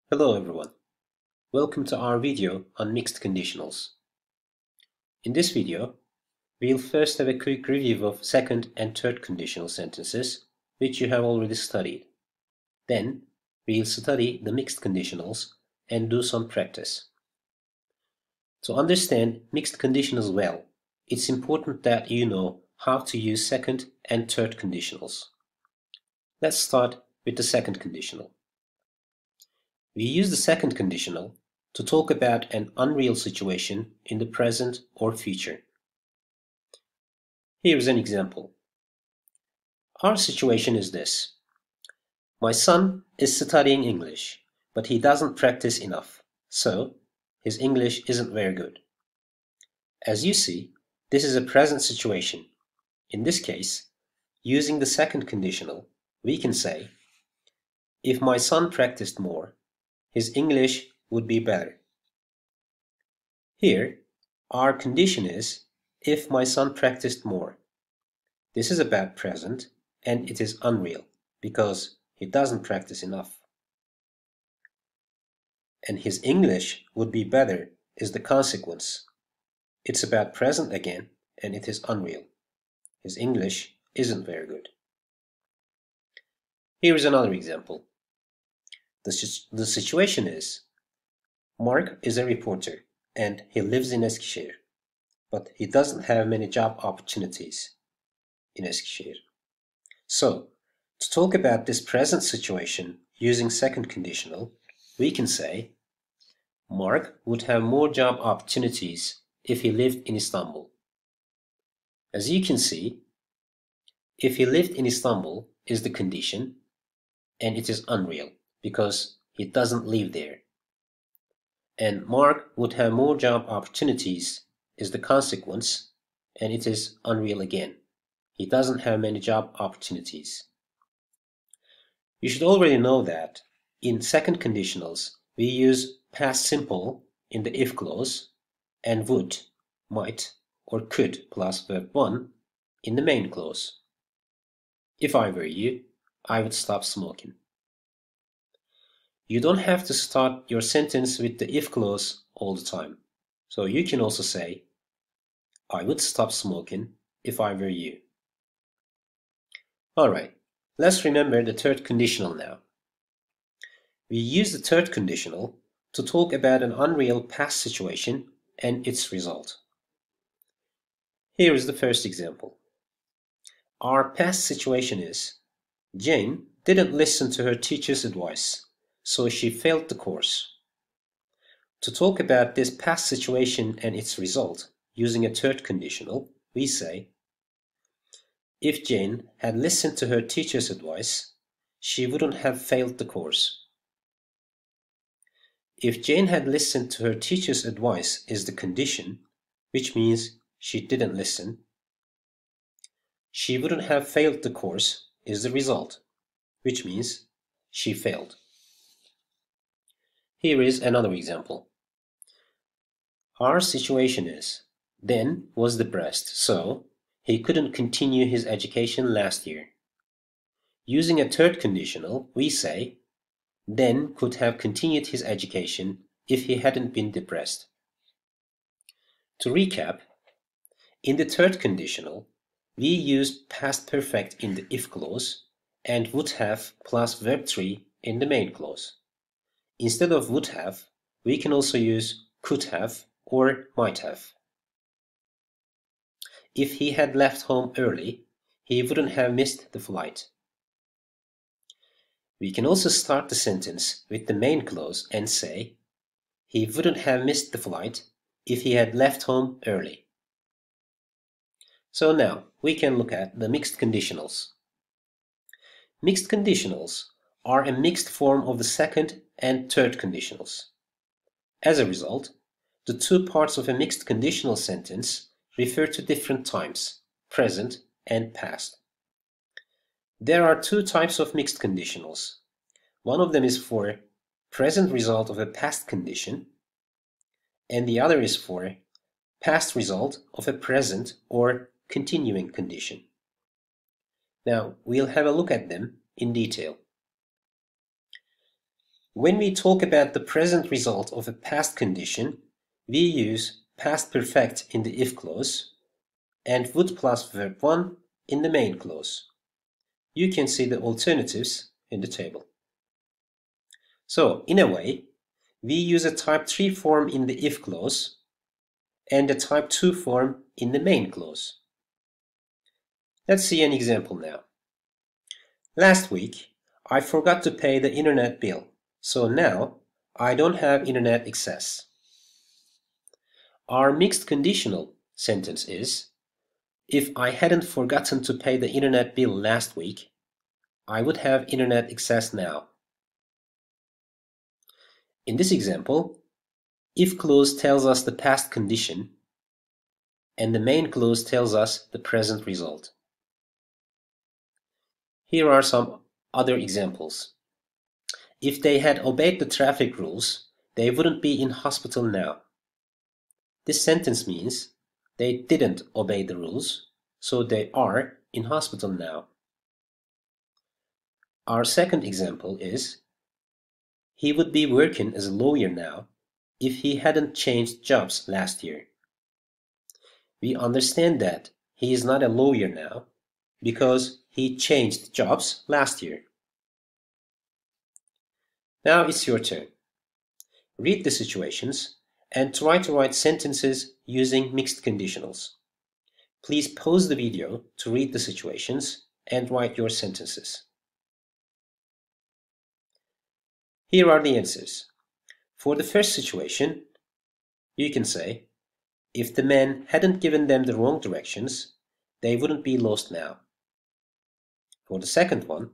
Hello everyone, welcome to our video on mixed conditionals. In this video, we'll first have a quick review of second and third conditional sentences, which you have already studied. Then, we'll study the mixed conditionals and do some practice. To understand mixed conditionals well, it's important that you know how to use second and third conditionals. Let's start with the second conditional. We use the second conditional to talk about an unreal situation in the present or future. Here's an example. Our situation is this. My son is studying English, but he doesn't practice enough, so his English isn't very good. As you see, this is a present situation. In this case, using the second conditional, we can say, if my son practiced more, his English would be better. Here, our condition is, if my son practiced more. This is about present, and it is unreal, because he doesn't practice enough. And his English would be better is the consequence. It's about present again, and it is unreal. His English isn't very good. Here is another example. The situation is, Mark is a reporter, and he lives in Eskişehir, but he doesn't have many job opportunities in Eskişehir. So, to talk about this present situation using second conditional, we can say, Mark would have more job opportunities if he lived in Istanbul. As you can see, if he lived in Istanbul is the condition, and it is unreal because he doesn't live there. And Mark would have more job opportunities is the consequence, and it is unreal again. He doesn't have many job opportunities. You should already know that in second conditionals, we use past simple in the if clause and would, might, or could plus verb 1 in the main clause. If I were you, I would stop smoking. You don't have to start your sentence with the if clause all the time. So you can also say, I would stop smoking if I were you. Alright, let's remember the third conditional now. We use the third conditional to talk about an unreal past situation and its result. Here is the first example. Our past situation is, Jane didn't listen to her teacher's advice, so she failed the course. To talk about this past situation and its result, using a third conditional, we say, if Jane had listened to her teacher's advice, she wouldn't have failed the course. If Jane had listened to her teacher's advice is the condition, which means she didn't listen. She wouldn't have failed the course is the result, which means she failed. Here is another example. Our situation is, Dan was depressed, so he couldn't continue his education last year. Using a third conditional, we say, Dan could have continued his education if he hadn't been depressed. To recap, in the third conditional, we used past perfect in the if clause and would have plus verb 3 in the main clause. Instead of would have, we can also use could have or might have. If he had left home early, he wouldn't have missed the flight. We can also start the sentence with the main clause and say, he wouldn't have missed the flight if he had left home early. So now we can look at the mixed conditionals. Mixed conditionals are a mixed form of the second and third conditionals. As a result, the two parts of a mixed conditional sentence refer to different times, present and past. There are two types of mixed conditionals. One of them is for present result of a past condition, and the other is for past result of a present or continuing condition. Now, we'll have a look at them in detail. When we talk about the present result of a past condition, we use past perfect in the if clause and would plus verb 1 in the main clause. You can see the alternatives in the table. So, in a way, we use a type 3 form in the if clause and a type 2 form in the main clause. Let's see an example now. Last week, I forgot to pay the internet bill, so now I don't have internet access. Our mixed conditional sentence is, if I hadn't forgotten to pay the internet bill last week, I would have internet access now. In this example, if clause tells us the past condition, and the main clause tells us the present result. Here are some other examples. If they had obeyed the traffic rules, they wouldn't be in hospital now. This sentence means they didn't obey the rules, so they are in hospital now. Our second example is, he would be working as a lawyer now if he hadn't changed jobs last year. We understand that he is not a lawyer now because he changed jobs last year. Now it's your turn. Read the situations and try to write sentences using mixed conditionals. Please pause the video to read the situations and write your sentences. Here are the answers. For the first situation, you can say, if the man hadn't given them the wrong directions, they wouldn't be lost now. For the second one,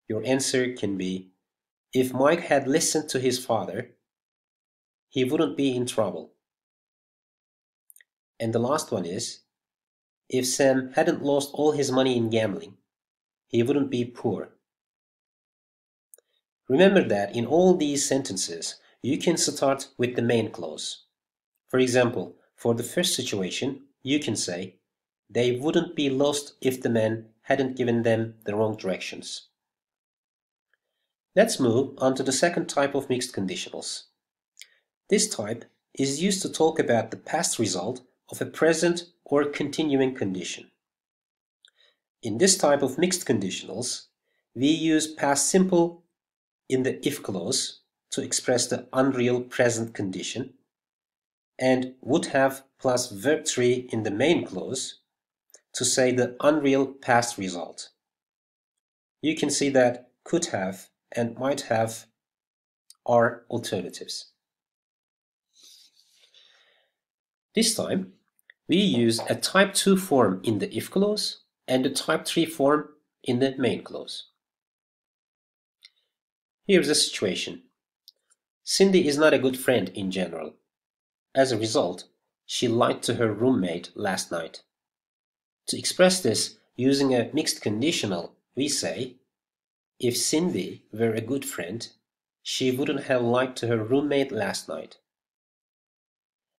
your answer can be, if Mike had listened to his father, he wouldn't be in trouble. And the last one is, if Sam hadn't lost all his money in gambling, he wouldn't be poor. Remember that in all these sentences, you can start with the main clause. For example, for the first situation, you can say, they wouldn't be lost if the man hadn't given them the wrong directions. Let's move on to the second type of mixed conditionals. This type is used to talk about the past result of a present or continuing condition. In this type of mixed conditionals, we use past simple in the if clause to express the unreal present condition, and would have plus verb 3 in the main clause to say the unreal past result. You can see that could have and might have are alternatives. This time, we use a type 2 form in the if clause and a type 3 form in the main clause. Here's a situation. Cindy is not a good friend in general. As a result, she lied to her roommate last night. To express this using a mixed conditional, we say, if Cindy were a good friend, she wouldn't have lied to her roommate last night.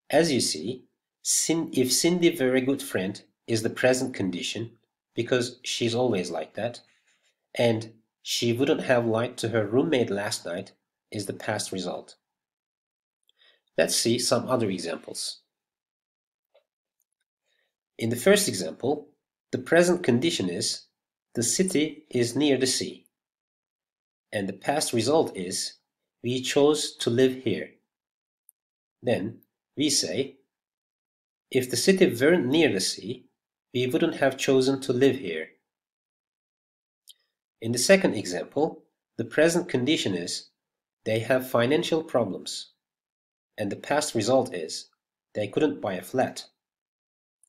As you see, if Cindy were a good friend is the present condition because she's always like that, and she wouldn't have lied to her roommate last night is the past result. Let's see some other examples. In the first example, the present condition is the city is near the sea, and the past result is we chose to live here. Then we say, if the city weren't near the sea, we wouldn't have chosen to live here. In the second example, the present condition is they have financial problems, and the past result is they couldn't buy a flat.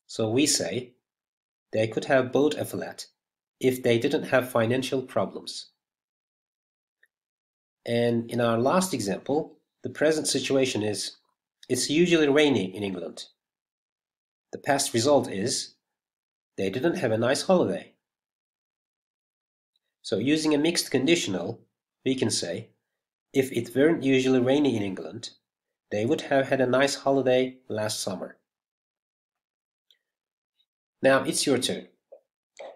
So we say they could have bought a flat if they didn't have financial problems. And in our last example, the present situation is it's usually rainy in England. The past result is they didn't have a nice holiday. So using a mixed conditional, we can say, if it weren't usually rainy in England, they would have had a nice holiday last summer. Now it's your turn.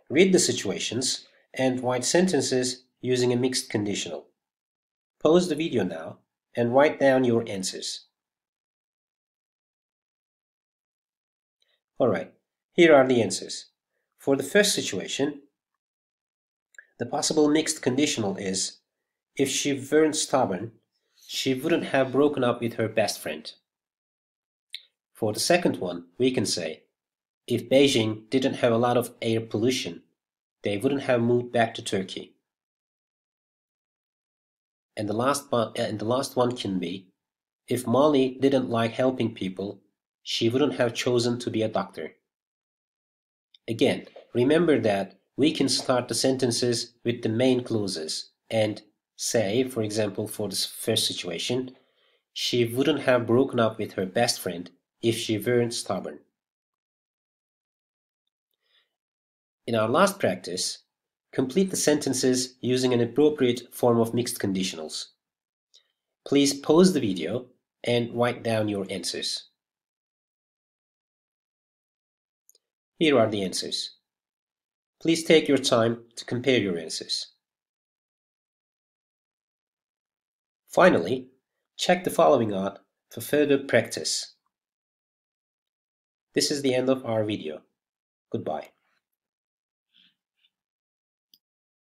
Read the situations and write sentences using a mixed conditional. Pause the video now and write down your answers. Alright, here are the answers. For the first situation, the possible mixed conditional is, if she weren't stubborn, she wouldn't have broken up with her best friend. For the second one, we can say, if Beijing didn't have a lot of air pollution, they wouldn't have moved back to Turkey. And the last one can be, if Molly didn't like helping people, she wouldn't have chosen to be a doctor. Again, remember that we can start the sentences with the main clauses and say, for example, for this first situation, she wouldn't have broken up with her best friend if she weren't stubborn. In our last practice, complete the sentences using an appropriate form of mixed conditionals. Please pause the video and write down your answers. Here are the answers. Please take your time to compare your answers. Finally, check the following out for further practice. This is the end of our video. Goodbye.